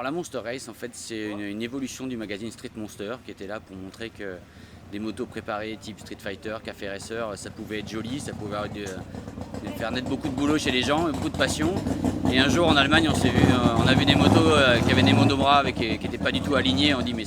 la Monster Race, en fait, c'est une évolution du magazine Street Monster qui était là pour montrer que des motos préparées type Street Fighter, Café Racer, ça pouvait être joli, ça pouvait faire naître beaucoup de boulot chez les gens, beaucoup de passion. Et un jour en Allemagne, on a vu des motos qui avaient des monobras qui n'étaient pas du tout alignées. On dit mais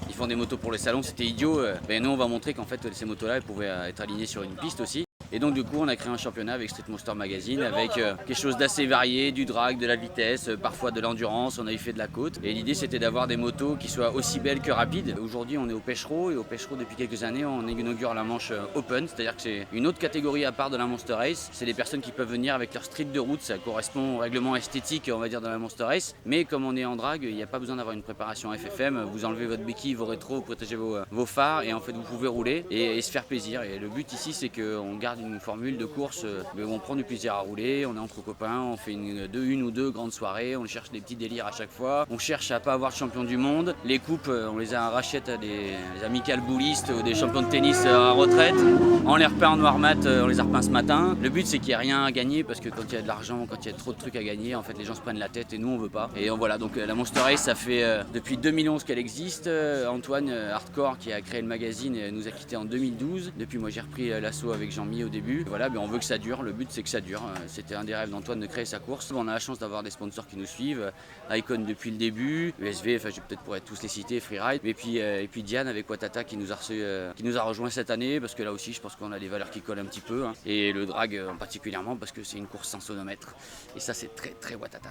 ils font des motos pour les salons, c'était idiot. Ben, nous on va montrer qu'en fait ces motos-là elles pouvaient être alignées sur une piste aussi. Et donc du coup on a créé un championnat avec Street Monster Magazine avec quelque chose d'assez varié, du drag, de la vitesse, parfois de l'endurance, on a eu fait de la côte. Et l'idée c'était d'avoir des motos qui soient aussi belles que rapides. Aujourd'hui on est au Pêchereau et au Pêchereau depuis quelques années on inaugure la manche Open, c'est-à-dire que c'est une autre catégorie à part de la Monster Race. C'est des personnes qui peuvent venir avec leur street de route, ça correspond au règlement esthétique on va dire de la Monster Race. Mais comme on est en drag, il n'y a pas besoin d'avoir une préparation FFM, vous enlevez votre béquille, vos rétros, vous protégez vos phares et en fait vous pouvez rouler et se faire plaisir. Et le but ici c'est qu'on garde une formule de course où on prend du plaisir à rouler, on est entre copains, on fait une ou deux grandes soirées, on cherche des petits délires à chaque fois, on cherche à pas avoir de champion du monde, les coupes on les rachète à des amicales boulistes ou des champions de tennis à retraite, on les repeint en noir mat, on les a repeints ce matin. Le but c'est qu'il n'y ait rien à gagner parce que quand il y a de l'argent, quand il y a trop de trucs à gagner, en fait les gens se prennent la tête et nous on veut pas. Et voilà, donc la Monster Race ça fait depuis 2011 qu'elle existe. Antoine Hardcore qui a créé le magazine nous a quitté en 2012. Depuis moi j'ai repris l'assaut avec Jean-Mi au début. Voilà, on veut que ça dure, le but c'est que ça dure. C'était un des rêves d'Antoine de créer sa course. On a la chance d'avoir des sponsors qui nous suivent, Icon depuis le début, USV, enfin je peut-être pourrais tous les citer, Freeride, et puis Diane avec Watata qui nous a rejoint cette année parce que là aussi je pense qu'on a des valeurs qui collent un petit peu, et le drag particulièrement parce que c'est une course sans sonomètre et ça c'est très très Watata.